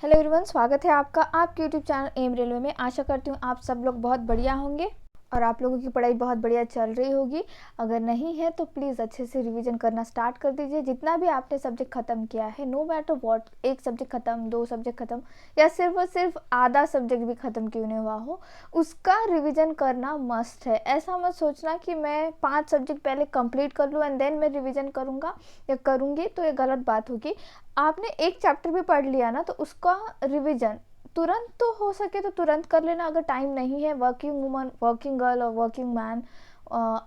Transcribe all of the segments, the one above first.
Hello everyone, स्वागत है आपका आपके यूट्यूब चैनल एम रेलवे में। आशा करती हूँ आप सब लोग बहुत बढ़िया होंगे और आप लोगों की पढ़ाई बहुत बढ़िया चल रही होगी। अगर नहीं है तो प्लीज़ अच्छे से रिवीजन करना स्टार्ट कर दीजिए। जितना भी आपने सब्जेक्ट ख़त्म किया है, नो मैटर व्हाट, एक सब्जेक्ट ख़त्म, दो सब्जेक्ट ख़त्म या सिर्फ और सिर्फ आधा सब्जेक्ट भी ख़त्म क्यों नहीं हुआ हो, उसका रिवीजन करना मस्ट है। ऐसा मत सोचना कि मैं 5 सब्जेक्ट पहले कंप्लीट कर लूँ एंड देन मैं रिवीजन करूँगा या करूँगी, तो ये गलत बात होगी। आपने एक चैप्टर भी पढ़ लिया ना, तो उसका रिवीजन तुरंत तो हो सके तो तुरंत कर लेना। अगर टाइम नहीं है, वर्किंग वूमन, वर्किंग गर्ल और वर्किंग मैन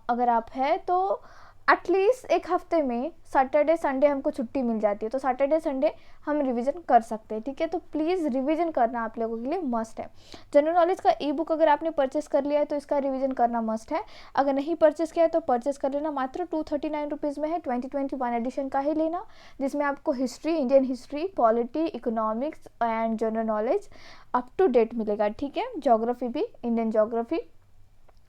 अगर आप है तो एटलीस्ट एक हफ्ते में सैटरडे संडे हमको छुट्टी मिल जाती है, तो सैटरडे संडे हम रिवीजन कर सकते हैं। ठीक है, तो प्लीज़ रिवीजन करना आप लोगों के लिए मस्ट है। जनरल नॉलेज का ई बुक अगर आपने परचेस कर लिया है तो इसका रिवीजन करना मस्ट है। अगर नहीं परचेस किया है तो परचेस कर लेना। मात्र 239 रुपीज़ में है। 2021 एडिशन का ही लेना, जिसमें आपको history, Indian history, polity, economics and general knowledge up to date मिलेगा। ठीक है, ज्योग्राफी भी, इंडियन ज्योग्राफी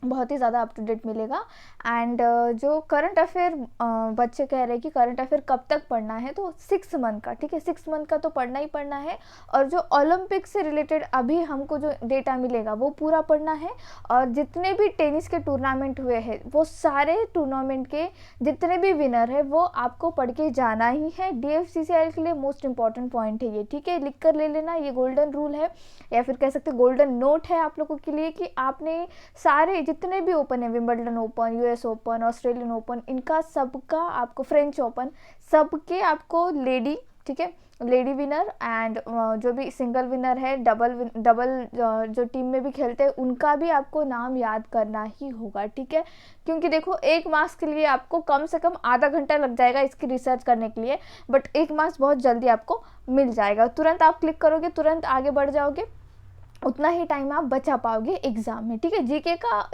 बहुत ही ज़्यादा अप टू डेट मिलेगा। एंड जो करंट अफेयर बच्चे कह रहे हैं कि करंट अफेयर कब तक पढ़ना है, तो 6 मंथ का। ठीक है, 6 मंथ का तो पढ़ना ही पढ़ना है। और जो ओलंपिक से रिलेटेड अभी हमको जो डेटा मिलेगा वो पूरा पढ़ना है। और जितने भी टेनिस के टूर्नामेंट हुए हैं, वो सारे टूर्नामेंट के जितने भी विनर है वो आपको पढ़ के जाना ही है। DFCCIL के लिए मोस्ट इंपॉर्टेंट पॉइंट है ये। ठीक है, लिख कर ले लेना, ये गोल्डन रूल है या फिर कह सकते गोल्डन नोट है आप लोगों के लिए कि आपने सारे जितने भी ओपन है, Wimbledon open, US open, Australian open, इनका सबका आपको, फ्रेंच ओपन, सबके आपको लेडी, ठीक है, लेडी विनर एंड जो भी सिंगल विनर है, डबल जो टीम में भी खेलते हैं, उनका भी आपको नाम याद करना ही होगा। ठीक है, क्योंकि देखो एक मार्क्स के लिए आपको कम से कम आधा घंटा लग जाएगा इसकी रिसर्च करने के लिए, बट एक मार्क्स बहुत जल्दी आपको मिल जाएगा। तुरंत आप क्लिक करोगे, तुरंत आगे बढ़ जाओगे, उतना ही टाइम आप बचा पाओगे एग्जाम में। ठीक है,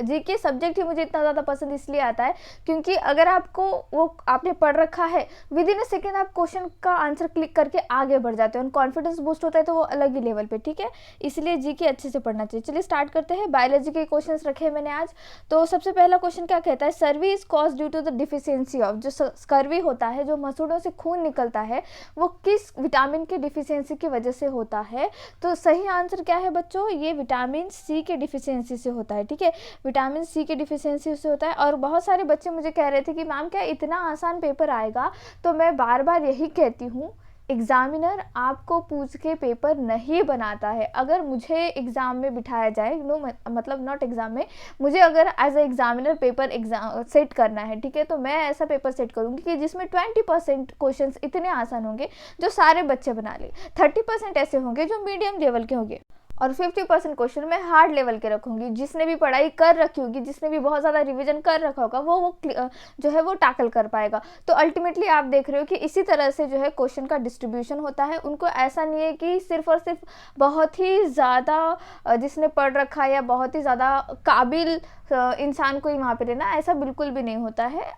जीके सब्जेक्ट ही मुझे इतना ज़्यादा पसंद इसलिए आता है क्योंकि अगर आपको वो आपने पढ़ रखा है, विद इन अ सेकेंड आप क्वेश्चन का आंसर क्लिक करके आगे बढ़ जाते हो, कॉन्फिडेंस बूस्ट होता है, तो वो अलग ही लेवल पे। ठीक है, इसलिए जीके अच्छे से पढ़ना चाहिए। चलिए स्टार्ट करते हैं। बायोलॉजी के क्वेश्चन रखे हैं मैंने आज। तो सबसे पहला क्वेश्चन क्या कहता है, scurvy is cause due to the deficiency of, जो स्कर्वी होता है, जो मसूड़ों से खून निकलता है, वो किस विटामिन की डिफिशियंसी की वजह से होता है। तो सही आंसर क्या है बच्चों, ये विटामिन सी के डिफिशियंसी से होता है। ठीक है, विटामिन सी के डिफिशियंसी से होता है। और बहुत सारे बच्चे मुझे कह रहे थे कि मैम क्या इतना आसान पेपर आएगा, तो मैं बार बार यही कहती हूँ, एग्जामिनर आपको पूछ के पेपर नहीं बनाता है। अगर मुझे एग्ज़ाम में बिठाया जाए, नो मतलब नॉट एग्ज़ाम में, मुझे अगर as a examiner paper exam set करना है, ठीक है, तो मैं ऐसा पेपर सेट करूँगी कि जिसमें 20% क्वेश्चंस इतने आसान होंगे जो सारे बच्चे बना ले, 30% ऐसे होंगे जो मीडियम लेवल के होंगे, और 50% क्वेश्चन मैं हार्ड लेवल के रखूँगी। जिसने भी पढ़ाई कर रखी होगी, जिसने भी बहुत ज़्यादा रिवीजन कर रखा होगा, वो जो है वो टैकल कर पाएगा। तो अल्टीमेटली आप देख रहे हो कि इसी तरह से जो है क्वेश्चन का डिस्ट्रीब्यूशन होता है। उनको ऐसा नहीं है कि सिर्फ और सिर्फ बहुत ही ज़्यादा जिसने पढ़ रखा है या बहुत ही ज़्यादा काबिल इंसान को ही वहाँ पे लेना, ऐसा बिल्कुल भी नहीं होता है।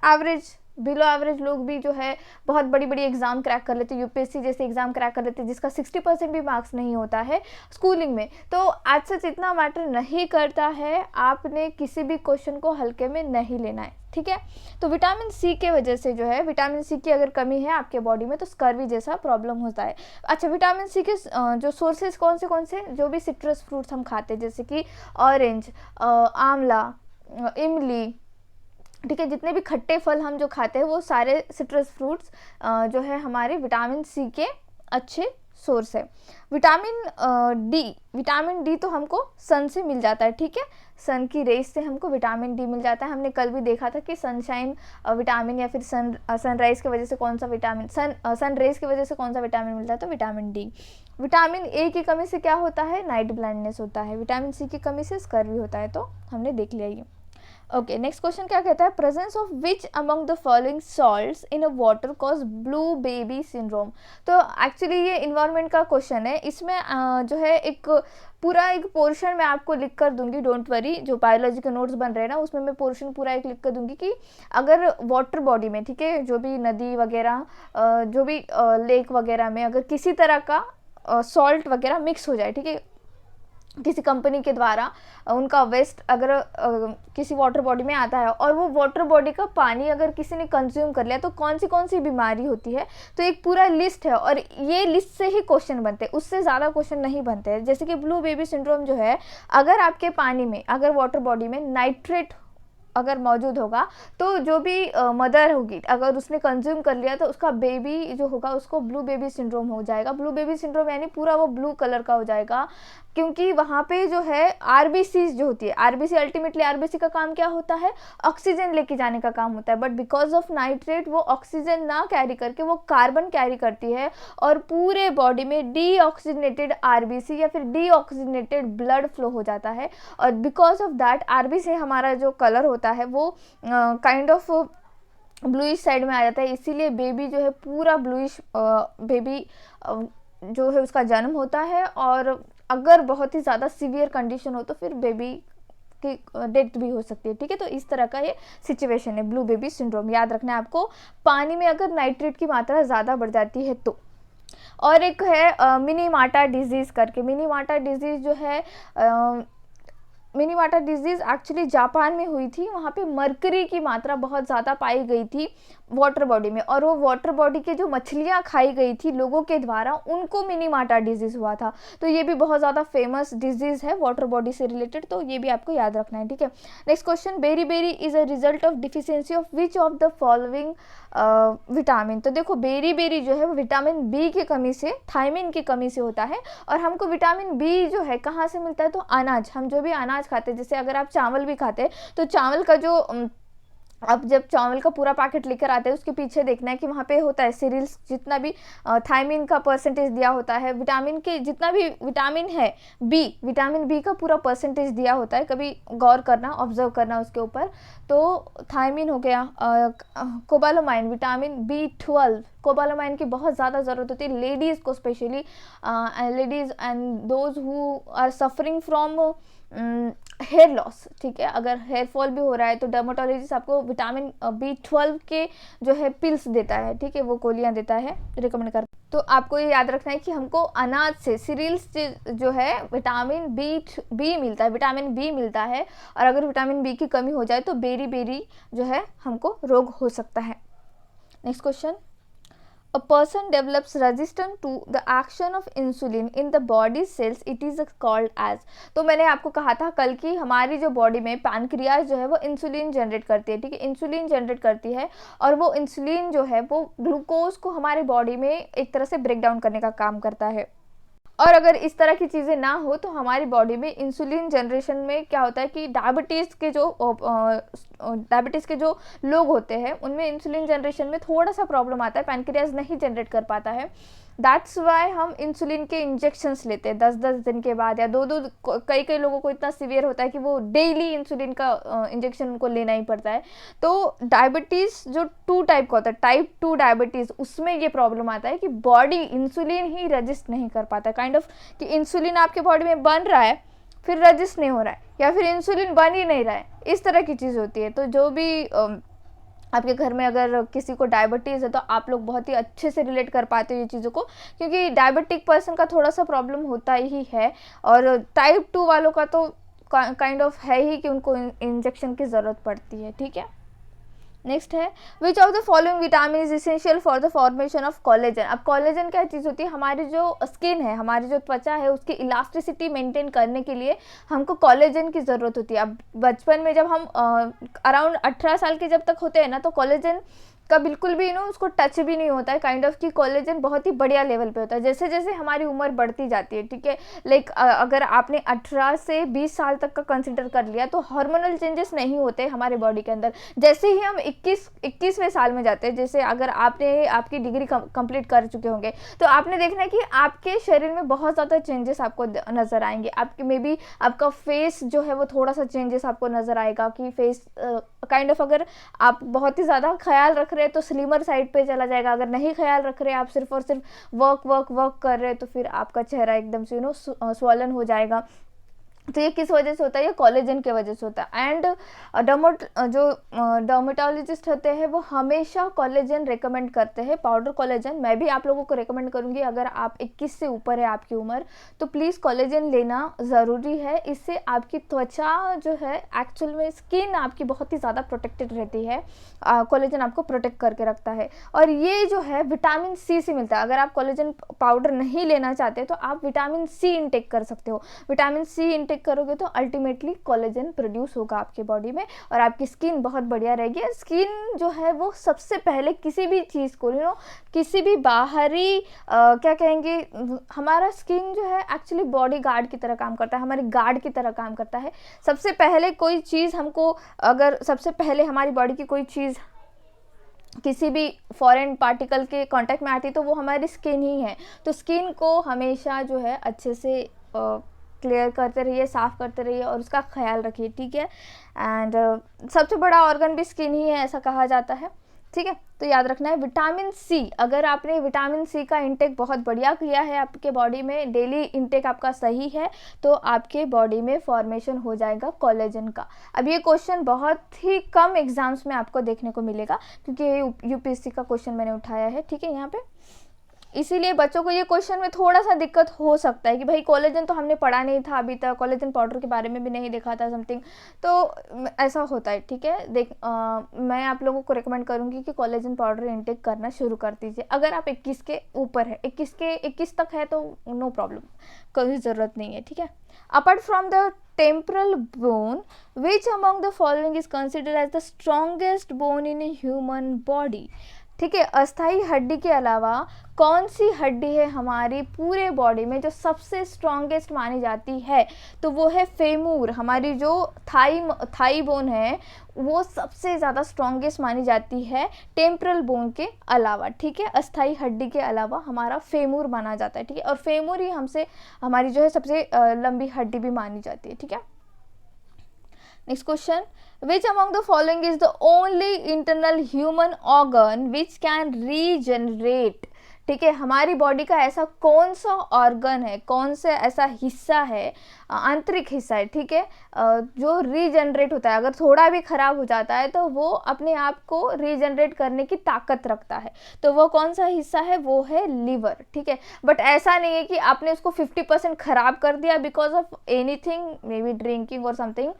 एवरेज, बिलो एवरेज लोग भी जो है बहुत बड़ी बड़ी एग्जाम क्रैक कर लेते हैं, यूपीएससी जैसे एग्जाम क्रैक कर लेते हैं जिसका 60% भी मार्क्स नहीं होता है स्कूलिंग में। तो आज सच इतना मैटर नहीं करता है, आपने किसी भी क्वेश्चन को हल्के में नहीं लेना है। ठीक है, तो विटामिन सी के वजह से जो है, विटामिन सी की अगर कमी है आपके बॉडी में तो स्कर्वी जैसा प्रॉब्लम होता है। अच्छा, विटामिन सी के जो सोर्सेज कौन से, जो भी सिट्रस फ्रूट्स हम खाते हैं जैसे कि ऑरेंज, आंवला, इमली, ठीक है, जितने भी खट्टे फल हम जो खाते हैं वो सारे सिट्रस फ्रूट्स जो है हमारे विटामिन सी के अच्छे सोर्स है। विटामिन डी तो हमको सन से मिल जाता है। ठीक है, सन की रेस से हमको विटामिन डी मिल जाता है। हमने कल भी देखा था कि सनशाइन विटामिन या फिर सनराइज की वजह से कौन सा विटामिन, सन रेज की वजह से कौन सा विटामिन मिलता है, तो विटामिन डी। विटामिन ए की कमी से क्या होता है, नाइट ब्लाइंडनेस होता है। विटामिन सी की कमी से स्कर्वी होता है, तो हमने देख लिया ये। ओके, नेक्स्ट क्वेश्चन क्या कहता है, presence of which among the following salts in a water cause blue baby syndrome. तो एक्चुअली ये इन्वायरमेंट का क्वेश्चन है। इसमें जो है एक पूरा एक पोर्शन मैं आपको लिख कर दूंगी, डोंट वरी, जो बायोलॉजी के नोट्स बन रहे हैं ना उसमें मैं पोर्शन पूरा एक लिख कर दूंगी कि अगर वाटर बॉडी में, ठीक है, जो भी नदी वगैरह, जो भी लेक वगैरह में अगर किसी तरह का सॉल्ट वगैरह मिक्स हो जाए, ठीक है, किसी कंपनी के द्वारा उनका वेस्ट अगर किसी वाटर बॉडी में आता है और वो वाटर बॉडी का पानी अगर किसी ने कंज्यूम कर लिया तो कौन सी बीमारी होती है। तो एक पूरा लिस्ट है और ये लिस्ट से ही क्वेश्चन बनते हैं, उससे ज़्यादा क्वेश्चन नहीं बनते हैं। जैसे कि ब्लू बेबी सिंड्रोम जो है, अगर आपके पानी में अगर वाटर बॉडी में नाइट्रेट अगर मौजूद होगा तो जो भी मदर होगी अगर उसने कंज्यूम कर लिया तो उसका बेबी जो होगा उसको ब्लू बेबी सिंड्रोम हो जाएगा। ब्लू बेबी सिंड्रोम यानी पूरा वो ब्लू कलर का हो जाएगा, क्योंकि वहाँ पे जो है आरबीसी जो होती है, आरबीसी अल्टीमेटली आरबीसी का काम क्या होता है, ऑक्सीजन लेके जाने का काम होता है। बट बिकॉज ऑफ नाइट्रेट वो ऑक्सीजन ना कैरी करके वो कार्बन कैरी करती है और पूरे बॉडी में डीऑक्सीजनेटेड आरबीसी या फिर डीऑक्सीजनेटेड ब्लड फ्लो हो जाता है। और बिकॉज ऑफ दैट आरबीसी हमारा जो कलर होता है वो काइंड ऑफ ब्लूइश साइड में आ जाता है, इसीलिए बेबी जो है पूरा ब्लूइश बेबी जो है उसका जन्म होता है। और अगर बहुत ही ज़्यादा सीवियर कंडीशन हो तो फिर बेबी की डेथ भी हो सकती है। ठीक है, तो इस तरह का ये सिचुएशन है ब्लू बेबी सिंड्रोम। याद रखना है आपको, पानी में अगर नाइट्रेट की मात्रा ज़्यादा बढ़ जाती है तो। और एक है मिनीमाटा डिजीज़ करके। मिनीमाटा डिजीज़ जो है मिनीमाटा डिजीज़ एक्चुअली जापान में हुई थी। वहाँ पे मरकरी की मात्रा बहुत ज़्यादा पाई गई थी वाटर बॉडी में, और वो वाटर बॉडी के जो मछलियाँ खाई गई थी लोगों के द्वारा, उनको मिनीमाटा डिजीज़ हुआ था। तो ये भी बहुत ज़्यादा फेमस डिजीज़ है वाटर बॉडी से रिलेटेड, तो ये भी आपको याद रखना है। ठीक है, next question, beriberi is a result of deficiency of which of the following vitamin. तो देखो बेरी बेरी जो है वो विटामिन बी की कमी से, थायमिन की कमी से होता है। और हमको विटामिन बी जो है कहाँ से मिलता है, तो अनाज, हम जो भी अनाज खाते हैं, जैसे अगर आप चावल भी खाते हैं तो चावल का जो अब जब चावल का पूरा पैकेट लेकर आते हैं उसके पीछे देखना है कि वहाँ पे होता है सीरियल्स, जितना भी थायमिन का परसेंटेज दिया होता है, विटामिन के जितना भी विटामिन है बी, विटामिन बी का पूरा परसेंटेज दिया होता है, कभी गौर करना, ऑब्जर्व करना उसके ऊपर। तो थायमिन हो गया, कोबालामाइन, विटामिन B12, कोबालामाइन की बहुत ज़्यादा ज़रूरत होती है लेडीज़ को, specially ladies and those who are suffering from hair loss. ठीक है, अगर हेयर फॉल भी हो रहा है तो डर्माटोलॉजिस्ट आपको विटामिन B12 के जो है पिल्स देता है। ठीक है, वो गोलियां देता है, रिकमेंड करता है। तो आपको ये याद रखना है कि हमको अनाज से, सीरियल्स से जो है विटामिन बी मिलता है, विटामिन बी मिलता है। और अगर विटामिन बी की कमी हो जाए तो बेरी बेरी जो है हमको रोग हो सकता है। Next question, a person develops resistance to the action of insulin in the body cells, it is called as। तो मैंने आपको कहा था कल की हमारी जो बॉडी में पैनक्रियाज जो है वो इंसुलिन जनरेट करती है। ठीक है, इंसुलिन जनरेट करती है और वो इंसुलिन जो है वो ग्लूकोज को हमारे बॉडी में एक तरह से ब्रेक डाउन करने का काम करता है। और अगर इस तरह की चीज़ें ना हो तो हमारी बॉडी में इंसुलिन जनरेशन में क्या होता है कि डायबिटीज़ के जो लोग होते हैं उनमें इंसुलिन जनरेशन में थोड़ा सा प्रॉब्लम आता है, पैनक्रियाज नहीं जनरेट कर पाता है। दैट्स वाई हम इंसुलिन के इंजेक्शंस लेते हैं 10-10 दिन के बाद, या दो कई लोगों को इतना सीवियर होता है कि वो डेली इंसुलिन का इंजेक्शन उनको लेना ही पड़ता है। तो डायबिटीज़ जो 2 टाइप का होता है, टाइप 2 डायबिटीज़, उसमें ये प्रॉब्लम आता है कि बॉडी इंसुलिन ही रजिस्ट नहीं कर पाता, काइंड ऑफ कि इंसुलिन आपके बॉडी में बन रहा है फिर रजिस्ट नहीं हो रहा है, या फिर इंसुलिन बन ही नहीं रहा है, इस तरह की चीज़ होती है। तो जो भी आपके घर में अगर किसी को डायबिटीज़ है तो आप लोग बहुत ही अच्छे से रिलेट कर पाते हो ये चीज़ों को, क्योंकि डायबिटिक पर्सन का थोड़ा सा प्रॉब्लम होता ही है। और टाइप 2 वालों का तो काइंड ऑफ है ही कि उनको इंजेक्शन की ज़रूरत पड़ती है। ठीक है, नेक्स्ट है, विच of the following vitamin is essential for the formation of collagen. अब कोलेजन क्या चीज़ होती है, हमारी जो स्किन है, हमारी जो त्वचा है, उसकी इलास्टिसिटी मेंटेन करने के लिए हमको कोलेजन की ज़रूरत होती है। अब बचपन में जब हम अराउंड 18 साल के जब तक होते हैं ना, तो कोलेजन का बिल्कुल भी उसको टच भी नहीं होता है, काइंड ऑफ कि कोलेजन बहुत ही बढ़िया लेवल पे होता है। जैसे जैसे हमारी उम्र बढ़ती जाती है, ठीक है, लाइक अगर आपने 18 से 20 साल तक का कंसिडर कर लिया तो हार्मोनल चेंजेस नहीं होते हमारे बॉडी के अंदर। जैसे ही हम 21वें साल में जाते हैं, जैसे अगर आपने आपकी डिग्री कंप्लीट कर चुके होंगे तो आपने देखना है कि आपके शरीर में बहुत ज़्यादा चेंजेस आपको नज़र आएंगे। आपके मे बी आपका फेस जो है वो थोड़ा सा चेंजेस आपको नज़र आएगा कि फेस काइंड ऑफ अगर आप बहुत ही ज़्यादा ख्याल रख रहे हैं तो स्लिमर साइड पे चला जाएगा। अगर नहीं ख्याल रख रहे, आप सिर्फ और सिर्फ वर्क कर रहे हैं तो फिर आपका चेहरा एकदम से स्वॉलन हो जाएगा। तो ये किस वजह से होता है, ये कोलेजन की वजह से होता है। एंड जो डर्मेटोलॉजिस्ट होते हैं वो हमेशा कोलेजन रेकमेंड करते हैं, पाउडर कोलेजन। मैं भी आप लोगों को रेकमेंड करूंगी, अगर आप 21 से ऊपर है आपकी उम्र तो प्लीज़ कोलेजन लेना ज़रूरी है। इससे आपकी त्वचा जो है, एक्चुअल में स्किन आपकी बहुत ही ज़्यादा प्रोटेक्टेड रहती है। कोलेजन आपको प्रोटेक्ट करके रखता है। और ये जो है विटामिन सी से मिलता है। अगर आप कोलेजन पाउडर नहीं लेना चाहते तो आप विटामिन सी इंटेक कर सकते हो। विटामिन सी इंटेक करोगे तो अल्टीमेटली कोलेजन प्रोड्यूस होगा आपके बॉडी में और आपकी स्किन बहुत बढ़िया रहेगी। स्किन जो है वो सबसे पहले किसी भी चीज़ को किसी भी बाहरी क्या कहेंगे, हमारा स्किन जो है एक्चुअली बॉडी गार्ड की तरह काम करता है, हमारी गार्ड की तरह काम करता है। सबसे पहले कोई चीज़ हमको, अगर सबसे पहले हमारी बॉडी की कोई चीज़ किसी भी फॉरेन पार्टिकल के कांटेक्ट में आती है तो वो हमारी स्किन ही है। तो स्किन को हमेशा जो है अच्छे से क्लियर करते रहिए, साफ़ करते रहिए और उसका ख्याल रखिए, ठीक है। एंड सबसे बड़ा ऑर्गन भी स्किन ही है, ऐसा कहा जाता है, ठीक है। तो याद रखना है विटामिन सी, अगर आपने विटामिन सी का इंटेक बहुत बढ़िया किया है, आपके बॉडी में डेली इंटेक आपका सही है, तो आपके बॉडी में फॉर्मेशन हो जाएगा कोलेजन का। अब ये क्वेश्चन बहुत ही कम एग्जाम्स में आपको देखने को मिलेगा क्योंकि यूपीएससी का क्वेश्चन मैंने उठाया है, ठीक है, यहाँ पे। इसीलिए बच्चों को ये क्वेश्चन में थोड़ा सा दिक्कत हो सकता है कि भाई कोलेजन तो हमने पढ़ा नहीं था अभी तक, कोलेजन पाउडर के बारे में भी नहीं देखा था समथिंग, तो ऐसा होता है, ठीक है। मैं आप लोगों को रिकमेंड करूंगी कि कोलेजन पाउडर इंटेक करना शुरू कर दीजिए। अगर आप 21 के ऊपर है, 21 तक है तो नो प्रॉब्लम, कोई ज़रूरत नहीं है, ठीक है। Apart from the temporal bone, which among the following is considered as the strongest bone in a human body, ठीक है। अस्थाई हड्डी के अलावा कौन सी हड्डी है हमारी पूरे बॉडी में जो सबसे स्ट्रॉन्गेस्ट मानी जाती है, तो वो है फेमूर। हमारी जो थाई बोन है वो सबसे ज़्यादा स्ट्रॉन्गेस्ट मानी जाती है टेम्परल बोन के अलावा, ठीक है। अस्थाई हड्डी के अलावा हमारा फेमूर माना जाता है, ठीक है। और फेमूर ही हमारी जो है सबसे लंबी हड्डी भी मानी जाती है, ठीक है। Next question, which among the following is the only internal human organ which can regenerate, ठीक है। हमारी बॉडी का ऐसा कौन सा ऑर्गन है, कौन सा ऐसा हिस्सा है, आंतरिक हिस्सा है, ठीक है, जो रीजनरेट होता है। अगर थोड़ा भी खराब हो जाता है तो वो अपने आप को रीजनरेट करने की ताकत रखता है, तो वो कौन सा हिस्सा है, वो है लीवर, ठीक है। बट ऐसा नहीं है कि आपने उसको 50% खराब कर दिया because of anything, may be drinking और समथिंग,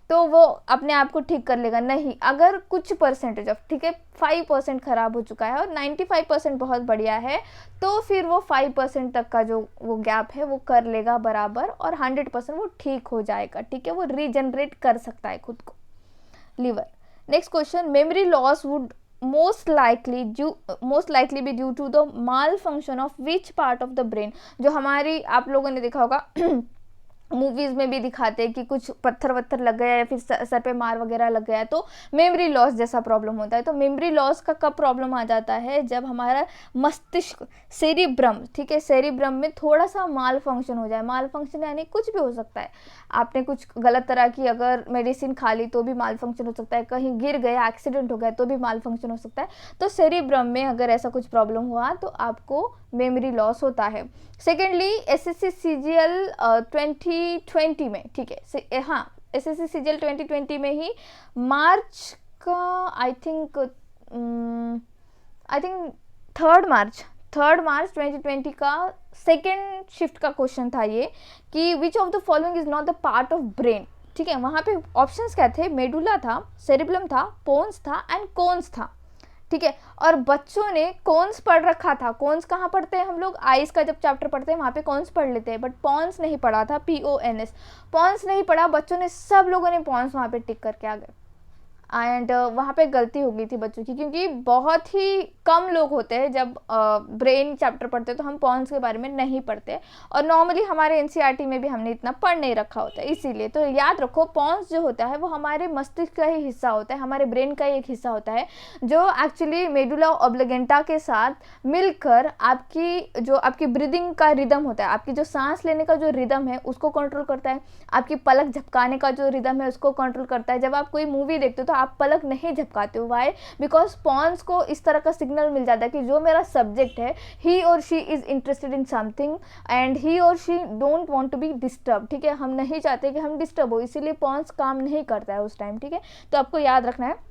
तो वो अपने आप को ठीक कर लेगा, नहीं। अगर कुछ परसेंटेज ऑफ, ठीक है, 5% खराब हो चुका है और 95% बहुत बढ़िया है, तो फिर वो 5% तक का जो वो गैप है वो कर लेगा बराबर और 100% वो ठीक हो जाएगा, ठीक है। वो रीजनरेट कर सकता है खुद को, liver. Next question, memory loss would most likely be due to the malfunction of which part of the brain, जो हमारी, आप लोगों ने देखा होगा मूवीज़ में भी दिखाते हैं कि कुछ पत्थर वत्थर लग गया या फिर सर पे मार वगैरह लग गया तो मेमोरी लॉस जैसा प्रॉब्लम होता है। तो मेमोरी लॉस का कब प्रॉब्लम आ जाता है, जब हमारा मस्तिष्क, सेरिब्रम, ठीक है, सेरिब्रम में थोड़ा सा माल फंक्शन हो जाए। माल फंक्शन यानी कुछ भी हो सकता है, आपने कुछ गलत तरह की अगर मेडिसिन खा ली तो भी माल फंक्शन हो सकता है, कहीं गिर गया, एक्सीडेंट हो गया तो भी माल फंक्शन हो सकता है। तो सेरिब्रम में अगर ऐसा कुछ प्रॉब्लम हुआ तो आपको मेमोरी लॉस होता है। सेकेंडली, एसएससी सीजीएल 2020 में, ठीक है, हाँ, एसएससी सीजीएल 2020 में ही मार्च का आई थिंक 3 मार्च 2020 का सेकेंड शिफ्ट का क्वेश्चन था ये कि विच of the following is not the part of brain, ठीक है। वहाँ पे ऑप्शंस क्या थे, मेडुला था, सेरिब्रम था, पोन्स था एंड कोन्स था, ठीक है। और बच्चों ने कॉन्स पढ़ रखा था। कॉन्स कहाँ पढ़ते हैं हम लोग, आइस का जब चैप्टर पढ़ते हैं वहाँ पे कॉन्स पढ़ लेते हैं, बट पॉन्स नहीं पढ़ा था, PONS, पॉन्स नहीं पढ़ा बच्चों ने, सब लोगों ने पॉन्स वहाँ पे टिक करके आ गए। एंड वहाँ पे गलती हो गई थी बच्चों की, क्योंकि बहुत ही कम लोग होते हैं जब ब्रेन चैप्टर पढ़ते हैं तो हम पॉन्स के बारे में नहीं पढ़ते, और नॉर्मली हमारे NCERT में भी हमने इतना पढ़ नहीं रखा होता है, इसीलिए। तो याद रखो, पॉन्स जो होता है वो हमारे मस्तिष्क का ही हिस्सा होता है, हमारे ब्रेन का ही एक हिस्सा होता है, जो एक्चुअली मेडुला ऑब्लिगेंटा के साथ मिलकर आपकी ब्रीदिंग का रिदम होता है, आपकी जो सांस लेने का जो रिदम है उसको कंट्रोल करता है, आपकी पलक झपकाने का जो रिदम है उसको कंट्रोल करता है। जब आप कोई मूवी देखते हो तो आप पलक नहीं झपकाते हो। वाई? बिकॉज पॉन्स को इस तरह का सिग्नल मिल जाता है कि जो मेरा सब्जेक्ट है, ही और she is interested in something and he और she don't want to be disturb. ठीक है, हम नहीं चाहते कि हम डिस्टर्ब हो, इसीलिए पॉन्स काम नहीं करता है उस टाइम। ठीक है, तो आपको याद रखना है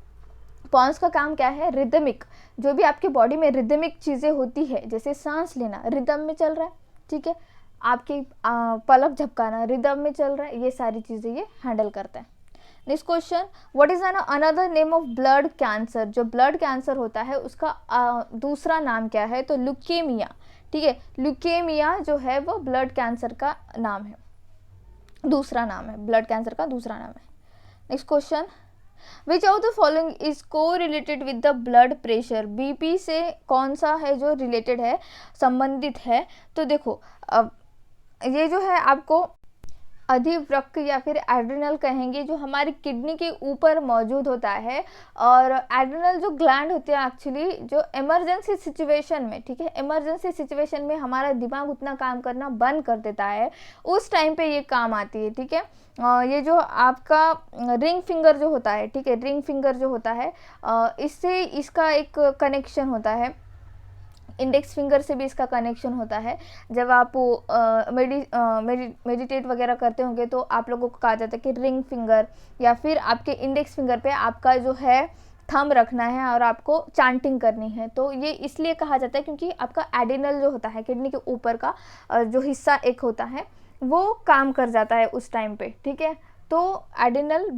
पॉन्स का काम क्या है, रिदमिक, जो भी आपके बॉडी में रिदमिक चीज़ें होती है, जैसे सांस लेना रिदम में चल रहा है, ठीक है, आपकी पलक झपकाना रिदम में चल रहा है, ये सारी चीज़ें ये हैंडल करता है। Next question, what is another name of blood cancer? जो ब्लड कैंसर होता है उसका दूसरा नाम क्या है? तो ल्यूकेमिया। ठीक है, ल्यूकेमिया जो है वो ब्लड कैंसर का नाम है, दूसरा नाम है, ब्लड कैंसर का दूसरा नाम है। Next question, which of the following is correlated with the blood pressure? BP से कौन सा है जो रिलेटेड है, संबंधित है? तो देखो ये जो है आपको अधिवृक्क या फिर एड्रिनल कहेंगे, जो हमारी किडनी के ऊपर मौजूद होता है। और एड्रिनल जो ग्लैंड होते हैं एक्चुअली जो इमरजेंसी सिचुएशन में, ठीक है, इमरजेंसी सिचुएशन में हमारा दिमाग उतना काम करना बंद कर देता है, उस टाइम पे ये काम आती है। ठीक है, ये जो आपका रिंग फिंगर जो होता है, ठीक है, रिंग फिंगर जो होता है, इससे इसका एक कनेक्शन होता है, इंडेक्स फिंगर से भी इसका कनेक्शन होता है। जब आप मेडिटेट वगैरह करते होंगे तो आप लोगों को कहा जाता है कि रिंग फिंगर या फिर आपके इंडेक्स फिंगर पे आपका जो है थंब रखना है और आपको चांटिंग करनी है। तो ये इसलिए कहा जाता है क्योंकि आपका एडिनल जो होता है, किडनी के ऊपर का जो हिस्सा एक होता है, वो काम कर जाता है उस टाइम पे। ठीक है, तो एडिनल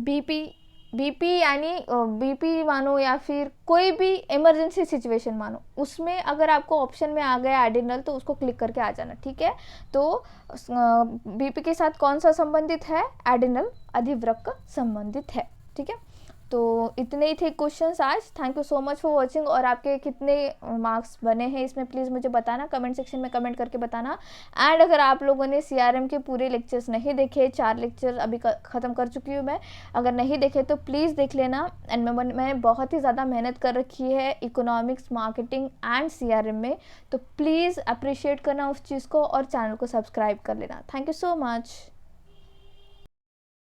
बीपी यानी बीपी मानो या फिर कोई भी इमरजेंसी सिचुएशन मानो, उसमें अगर आपको ऑप्शन में आ गया एडिनल तो उसको क्लिक करके आ जाना। ठीक है, तो बीपी के साथ कौन सा संबंधित है? एडिनल, अधिवृक्क संबंधित है। ठीक है, तो इतने ही थे क्वेश्चंस आज। Thank you so much for watching. और आपके कितने मार्क्स बने हैं इसमें प्लीज़ मुझे बताना, कमेंट सेक्शन में कमेंट करके बताना। एंड अगर आप लोगों ने सीआरएम के पूरे लेक्चर्स नहीं देखे, 4 लेक्चर अभी ख़त्म कर चुकी हूँ मैं, अगर नहीं देखे तो प्लीज़ देख लेना। एंड मैं बहुत ही ज़्यादा मेहनत कर रखी है इकोनॉमिक्स, मार्केटिंग एंड सीआरएम में, तो प्लीज़ अप्रिशिएट करना उस चीज़ को और चैनल को सब्सक्राइब कर लेना। Thank you so much.